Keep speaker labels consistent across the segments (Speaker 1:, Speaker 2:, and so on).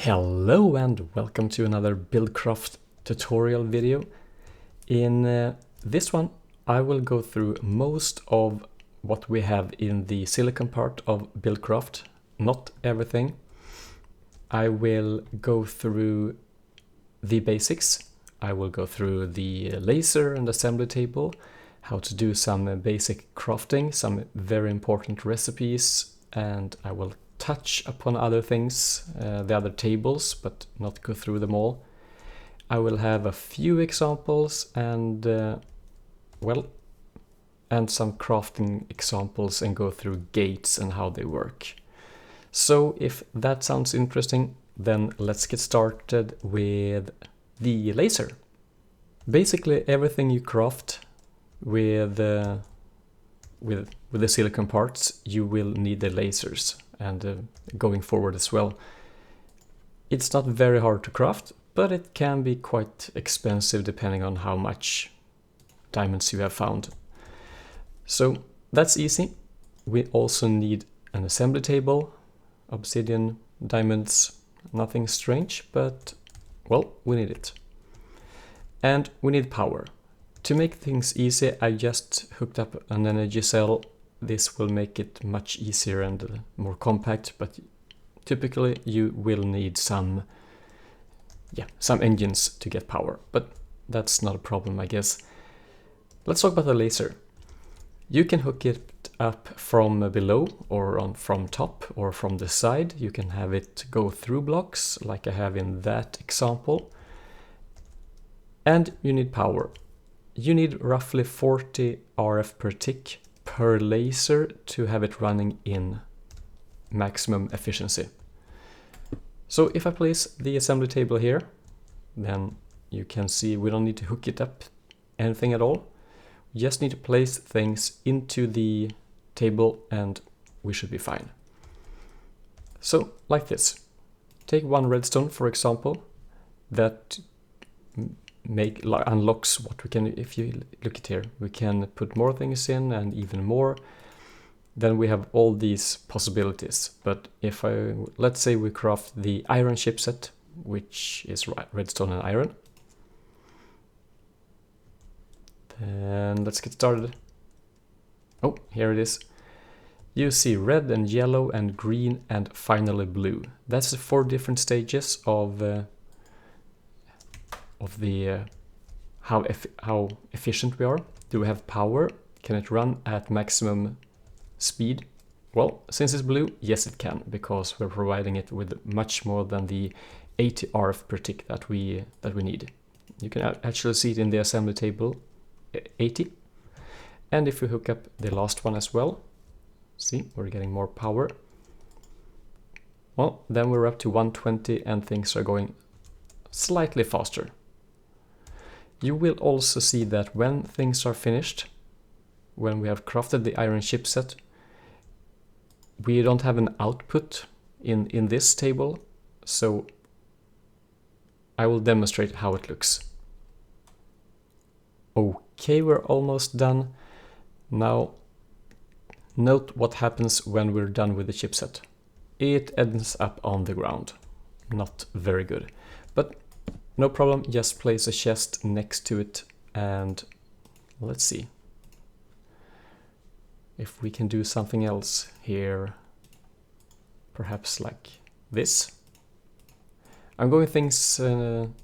Speaker 1: Hello and welcome to another BuildCraft tutorial video. In this one I will go through most of what we have in the silicon part of BuildCraft, not everything. I will go through the basics. I will go through the laser and assembly table, how to do some basic crafting, some very important recipes, and I will touch upon other things, the other tables, but not go through them all. I will have a few examples and some crafting examples and go through gates and how they work. So if that sounds interesting, then let's get started with the laser. Basically everything you craft with the silicon parts, you will need the lasers, and going forward as well. It's not very hard to craft, but it can be quite expensive depending on how much diamonds you have found. So that's easy. We also need an assembly table, obsidian, diamonds, nothing strange, but well, we need it. And we need power. To make things easy, I just hooked up an energy cell. This will make it much easier and more compact, but typically you will need some engines to get power, but that's not a problem, I guess. Let's talk about the laser. You can hook it up from below or from top or from the side. You can have it go through blocks like I have in that example. And you need power. You need roughly 40 RF per tick per laser to have it running in maximum efficiency. So if I place the assembly table here, then you can see we don't need to hook it up anything at all. We just need to place things into the table and we should be fine. So like this. Take one redstone, for example, that unlocks what we can. If you look at here, we can put more things in and even more. Then we have all these possibilities. But if let's say we craft the iron chipset, which is redstone and iron, then let's get started. Oh, here it is. You see red and yellow and green and finally blue. That's the 4 different stages of how efficient we are. Do we have power? Can it run at maximum speed? Well, since it's blue, yes it can, because we're providing it with much more than the 80 RF per tick that we need. You can actually see it in the assembly table, 80. And if we hook up the last one as well, see, we're getting more power. Well, then we're up to 120 and things are going slightly faster. You will also see that when things are finished, when we have crafted the iron chipset, we don't have an output in this table, so I will demonstrate how it looks. Okay, we're almost done. Now, note what happens when we're done with the chipset. It ends up on the ground. Not very good. But no problem, just place a chest next to it and let's see if we can do something else here. Perhaps like this. I'm going things... well,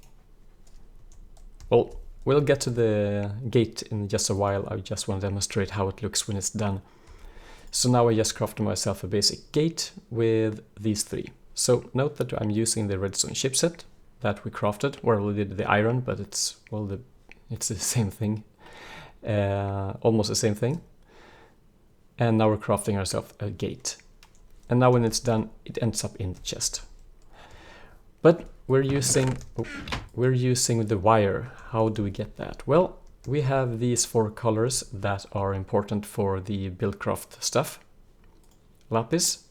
Speaker 1: we'll get to the gate in just a while. I just want to demonstrate how it looks when it's done. So now I just crafted myself a basic gate with these 3. So note that I'm using the redstone chipset that we crafted, or we did the iron, but it's the same thing, almost the same thing. And now we're crafting ourselves a gate. And now when it's done, it ends up in the chest. But we're using the wire. How do we get that? Well, we have these 4 colors that are important for the BuildCraft stuff. Lapis,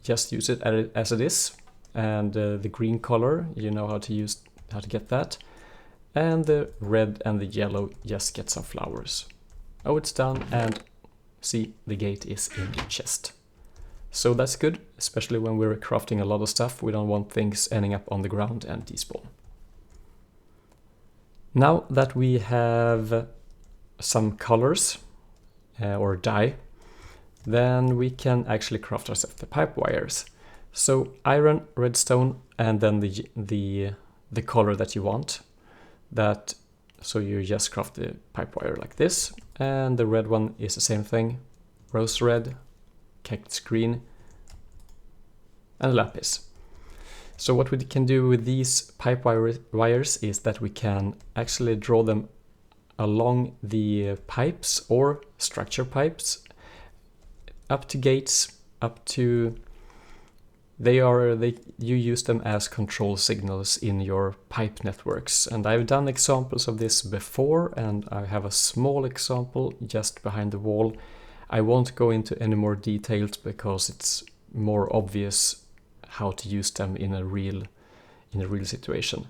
Speaker 1: just use it as it is. And the green color, you know how to get that. And the red and the yellow, just get some flowers. Oh, it's done, and see, the gate is in the chest. So that's good, especially when we're crafting a lot of stuff. We don't want things ending up on the ground and despawn. Now that we have some colors or dye, then we can actually craft ourselves the pipe wires. So iron, redstone, and then the color that you want. So you just craft the pipe wire like this, and the red one is the same thing: rose red, cactus green, and lapis. So what we can do with these pipe wires is that we can actually draw them along the pipes or structure pipes, up to gates, up to you use them as control signals in your pipe networks. And I've done examples of this before, and I have a small example just behind the wall. I won't go into any more details because it's more obvious how to use them in a real situation.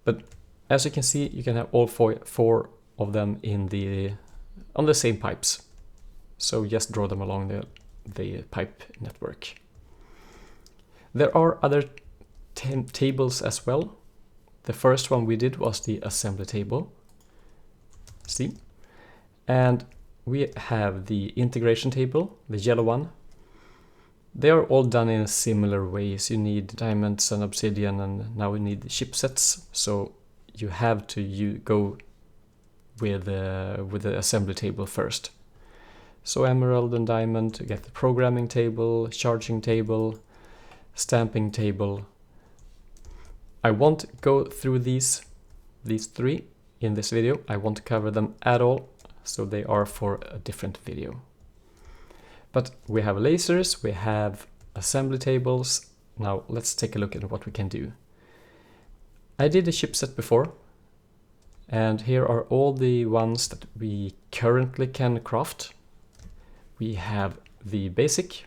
Speaker 1: But as you can see, you can have all four of them on the same pipes. So just draw them along the pipe network. There are other tables as well. The first one we did was the assembly table. See? And we have the integration table, the yellow one. They are all done in similar ways. You need diamonds and obsidian, and now we need the chipsets. So you have to go with the assembly table first. So emerald and diamond to get the programming table, charging table, stamping table. I won't go through these three in this video. I won't cover them at all, so they are for a different video. But we have lasers, we have assembly tables. Now let's take a look at what we can do. I did a chipset before, and here are all the ones that we currently can craft. We have the basic,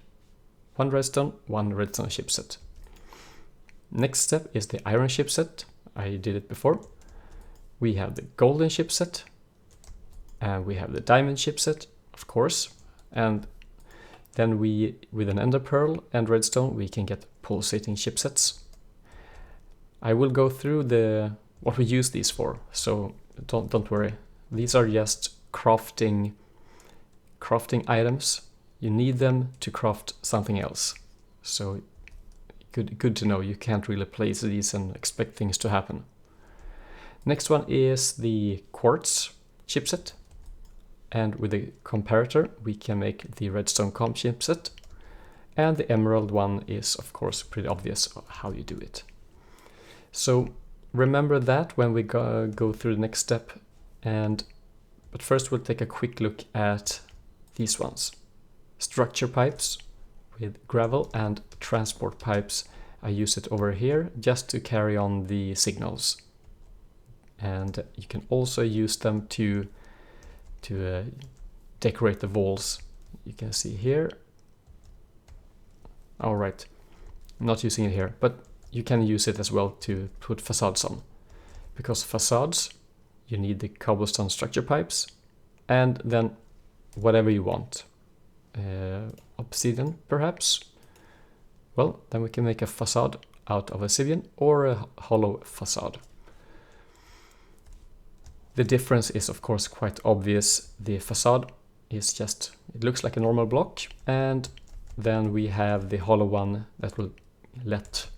Speaker 1: one redstone chipset. Next step is the iron chipset. I did it before. We have the golden chipset, and we have the diamond chipset, of course. And then with an ender pearl and redstone, we can get pulsating chipsets. I will go through what we use these for, so don't worry. These are just crafting items. You need them to craft something else. So good to know. You can't really place these and expect things to happen. Next one is the quartz chipset. And with the comparator, we can make the redstone comp chipset. And the emerald one is, of course, pretty obvious how you do it. So remember that when we go through the next step. But first we'll take a quick look at these ones. Structure pipes with gravel and transport pipes. I use it over here just to carry on the signals. And you can also use them to decorate the walls. You can see here. All right, I'm not using it here, but you can use it as well to put facades on. Because facades, you need the cobblestone structure pipes, and then whatever you want. Obsidian, perhaps? Well, then we can make a facade out of a sybian or a hollow facade. The difference is, of course, quite obvious. The facade is just, it looks like a normal block, and then we have the hollow one that will let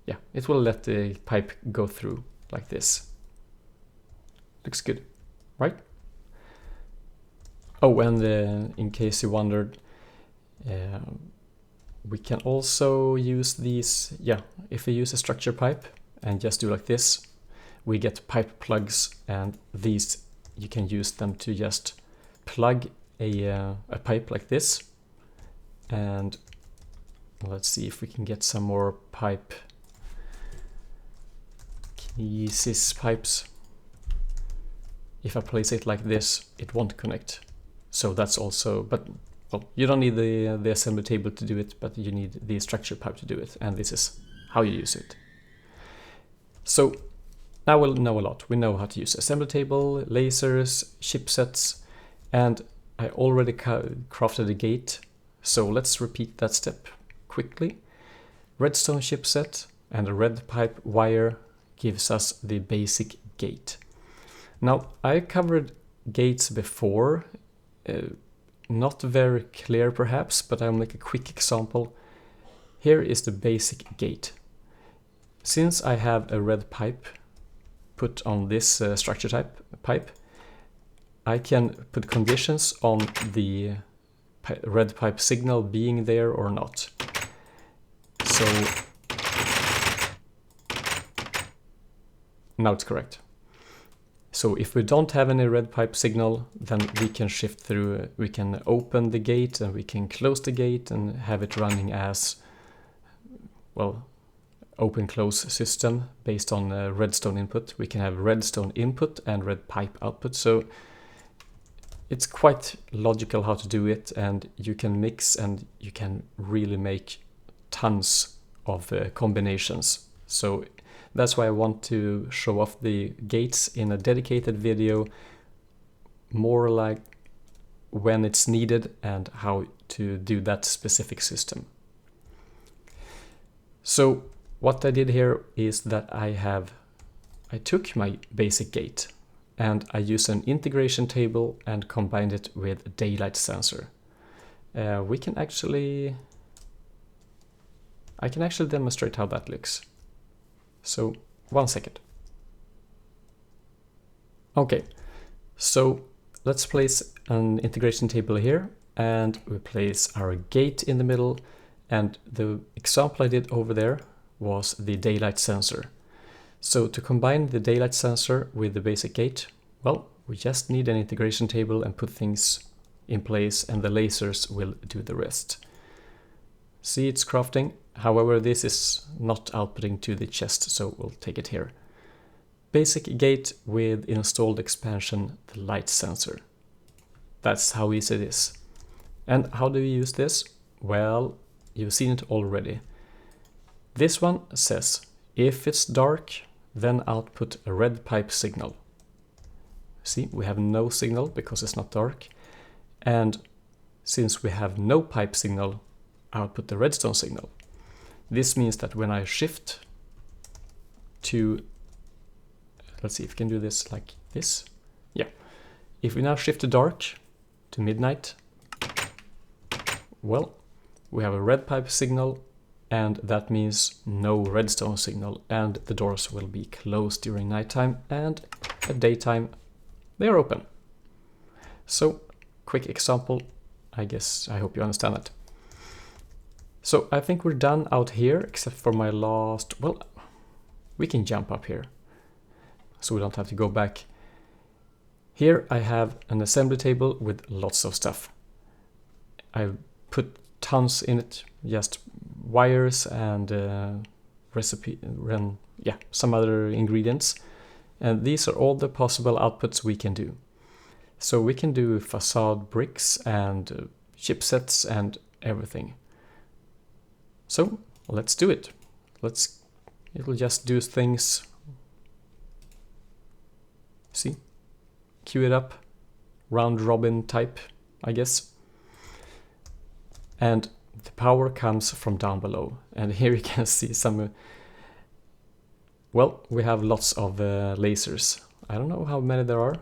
Speaker 1: the pipe go through like this. Looks good, right? Oh, and in case you wondered, we can also use these, if we use a structure pipe and just do like this, we get pipe plugs, and these, you can use them to just plug a pipe like this. And let's see if we can get some more pipe kinesis pipes. If I place it like this, it won't connect. So that's also, but well, you don't need the assembly table to do it, but you need the structure pipe to do it, and this is how you use it. So now we'll know a lot. We know how to use assembly table, lasers, chipsets, and I already crafted a gate. So let's repeat that step quickly. Redstone chipset and a red pipe wire gives us the basic gate. Now, I covered gates before, not very clear perhaps, but I'll make a quick example. Here is the basic gate. Since I have a red pipe put on this structure type pipe, I can put conditions on the red pipe signal being there or not. So now it's correct. So if we don't have any red pipe signal, then we can shift through, we can open the gate and we can close the gate and have it running as, well, open close system based on redstone input. We can have redstone input and red pipe output. So it's quite logical how to do it, and you can mix and you can really make tons of combinations. So that's why I want to show off the gates in a dedicated video, more like when it's needed and how to do that specific system. So what I did here is that I took my basic gate and I used an integration table and combined it with a daylight sensor. I can actually demonstrate how that looks. So 1 second. Okay, so let's place an integration table here and we place our gate in the middle, and the example I did over there was the daylight sensor. So to combine the daylight sensor with the basic gate, well, we just need an integration table and put things in place, and the lasers will do the rest. See, it's crafting. However, this is not outputting to the chest, so we'll take it here. Basic gate with installed expansion, the light sensor. That's how easy it is. And how do we use this? Well, you've seen it already. This one says, if it's dark, then output a red pipe signal. See, we have no signal because it's not dark. And since we have no pipe signal, output the redstone signal. This means that when I shift to, let's see if we can do this like this. Yeah. If we now shift to dark, to midnight, well, we have a red pipe signal, and that means no redstone signal, and the doors will be closed during nighttime, and at daytime they are open. So, quick example, I hope you understand that. So I think we're done out here, except for my last, well, we can jump up here, so we don't have to go back. Here I have an assembly table with lots of stuff. I've put tons in it, just wires and some other ingredients. And these are all the possible outputs we can do. So we can do facade bricks and chipsets and everything. So let's do it. It'll just do things. See? Queue it up. Round robin type, I guess. And the power comes from down below. And here you can see some, well, we have lots of lasers. I don't know how many there are.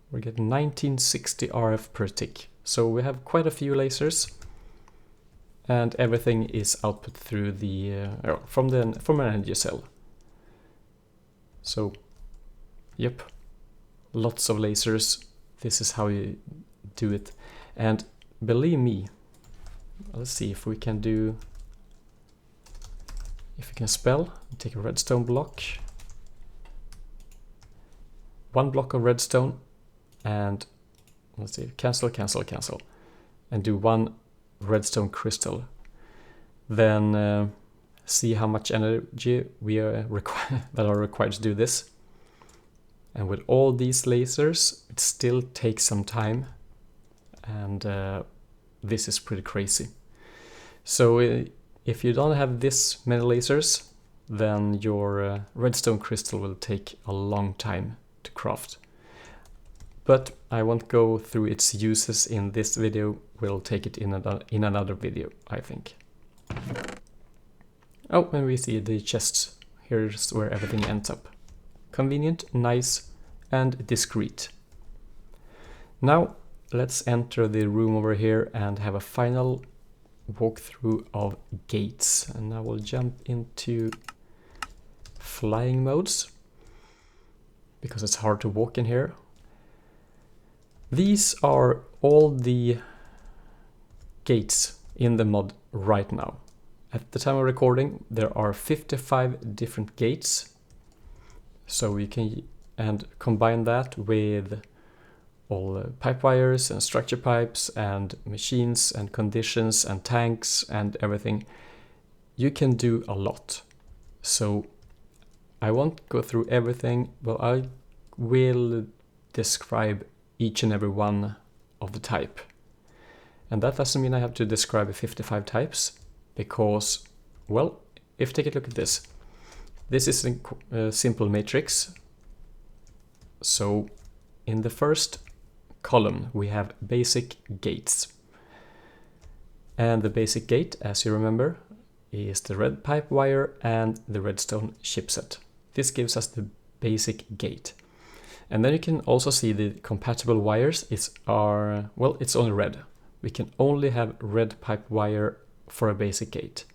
Speaker 1: We're getting 1960 RF per tick. So we have quite a few lasers. And everything is output through the from an energy cell. So, yep, lots of lasers. This is how you do it. And believe me, let's see if we can do, if we can spell, take a redstone block, 1 block of redstone, and let's see, cancel, and do 1 redstone crystal. Then see how much energy we are that are required to do this. And with all these lasers, it still takes some time, and this is pretty crazy. So if you don't have this many lasers, then your redstone crystal will take a long time to craft. but I won't go through its uses in this video. We'll take it in another video, I think. Oh, and we see the chests. Here's where everything ends up. Convenient, nice, and discreet. Now let's enter the room over here and have a final walkthrough of gates. And now we'll jump into flying modes, because it's hard to walk in here. These are all the gates in the mod right now. At the time of recording, there are 55 different gates. So we can combine that with all pipe wires and structure pipes and machines and conditions and tanks and everything. You can do a lot. So I won't go through everything, but I will describe each and every one of the type. And that doesn't mean I have to describe 55 types, because, well, if you take a look at this. This is a simple matrix. So in the first column we have basic gates. And the basic gate, as you remember, is the red pipe wire and the redstone chipset. This gives us the basic gate. And then you can also see the compatible wires it's only red. We can only have red pipe wire for a basic gate.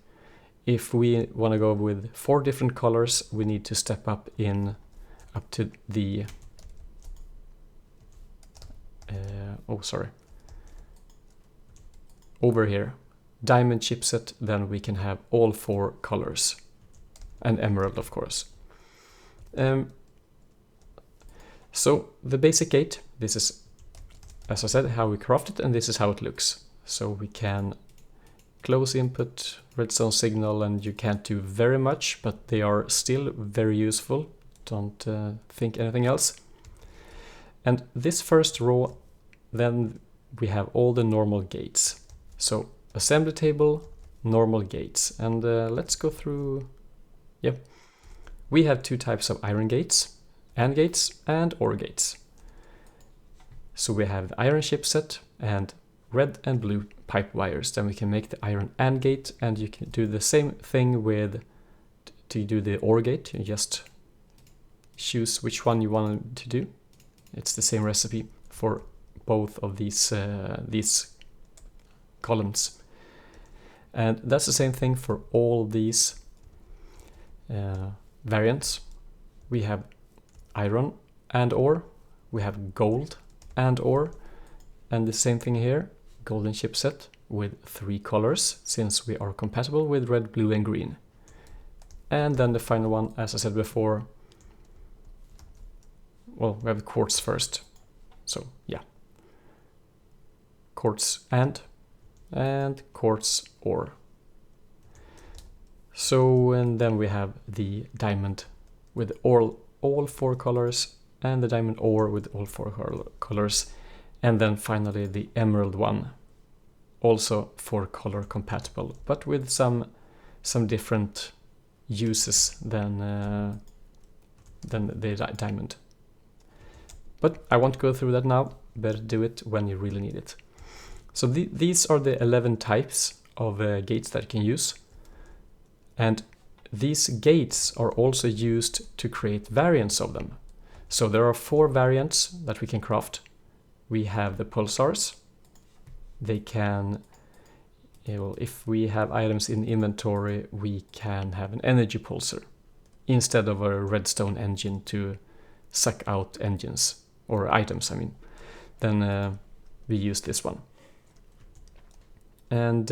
Speaker 1: If we want to go with 4 different colors, we need to step up to the over here, diamond chipset, then we can have all 4 colors, and emerald, of course. So the basic gate, this is, as I said, how we craft it, and this is how it looks. So we can close input, redstone signal, and you can't do very much, but they are still very useful. Don't think anything else. And this first row, then we have all the normal gates. So assembly table, normal gates. And let's go through. Yep. We have 2 types of iron gates, AND gates and OR gates. So we have the iron chipset and red and blue pipe wires. Then we can make the iron AND gate, and you can do the same thing with to do the OR gate. You just choose which one you want to do. It's the same recipe for both of these columns. And that's the same thing for all these variants. We have iron and ore, we have gold and ore, and the same thing here, golden chipset with 3 colors, since we are compatible with red, blue and green. And then the final one, as I said before, well, we have quartz first. So yeah, quartz and quartz ore. So, and then we have the diamond with all 4 colors, and the diamond ore with all 4 colors, and then finally the emerald one, also 4 color compatible, but with some different uses than the diamond. But I won't go through that now. Better do it when you really need it. So these are the 11 types of gates that you can use. And these gates are also used to create variants of them. So there are 4 variants that we can craft. We have the pulsars. They can, if we have items in inventory, we can have an energy pulsar instead of a redstone engine to suck out engines or items, I mean. Then we use this one. And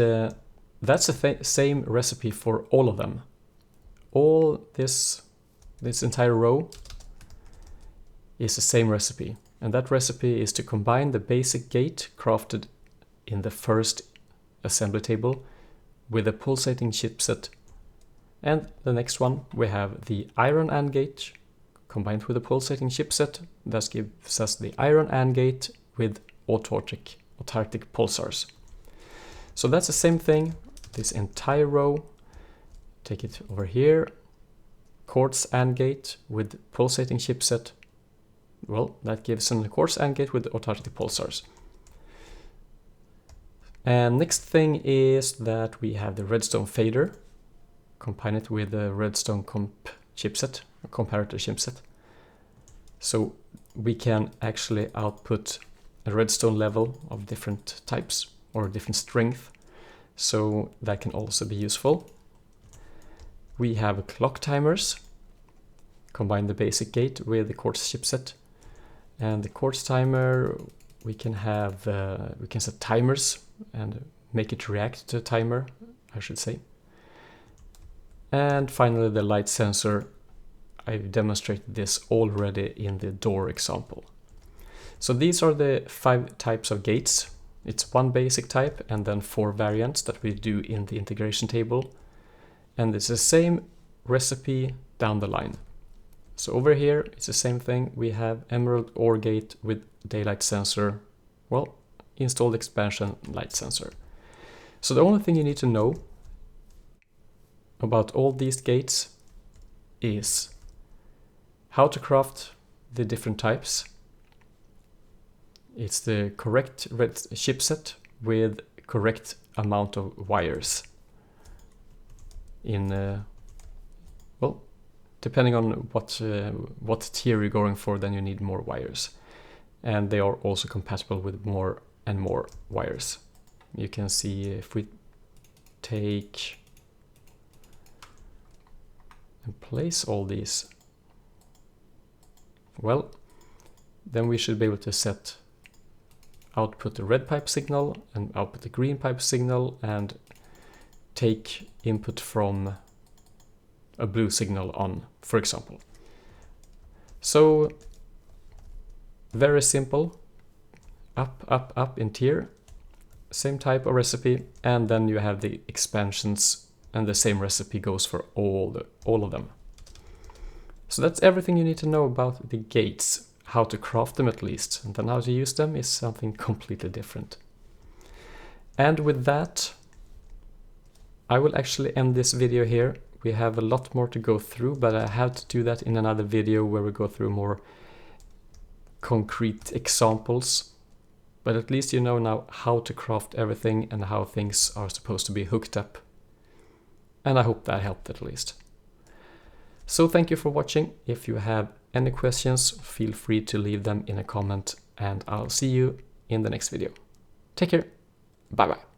Speaker 1: that's the same recipe for all of them. All this entire row is the same recipe. And that recipe is to combine the basic gate crafted in the first assembly table with a pulsating chipset. And the next one, we have the iron AND gate combined with a pulsating chipset. That gives us the iron AND gate with Autarchic pulsars. So that's the same thing, this entire row. Take it over here, Quartz AND gate with pulsating chipset, well, that gives an Quartz AND gate with Autarchic Pulsars. And next thing is that we have the Redstone fader. Combine it with the Redstone chipset, comparator chipset. So we can actually output a redstone level of different types or different strength. So that can also be useful. We have clock timers. Combine the basic gate with the Quartz chipset. And the Quartz timer, we can have, we can set timers and make it react to a timer, I should say. And finally, the light sensor. I've demonstrated this already in the door example. So these are the 5 types of gates. It's 1 basic type and then 4 variants that we do in the integration table. And it's the same recipe down the line. So over here, it's the same thing. We have emerald ore gate with daylight sensor. Well, installed expansion light sensor. So the only thing you need to know about all these gates is how to craft the different types. It's the correct chipset with correct amount of wires. In well, depending on what tier you're going for, then you need more wires, and they are also compatible with more and more wires. You can see if we take and place all these, well, then we should be able to set output the red pipe signal and output the green pipe signal and take input from a blue signal on, for example. So very simple, up in tier, same type of recipe, and then you have the expansions and the same recipe goes for all of them. So that's everything you need to know about the gates, how to craft them at least, and then how to use them is something completely different. And with that, I will actually end this video here. We have a lot more to go through, but I have to do that in another video where we go through more concrete examples. But at least you know now how to craft everything and how things are supposed to be hooked up. And I hope that helped at least. So thank you for watching. If you have any questions, feel free to leave them in a comment and I'll see you in the next video. Take care. Bye bye.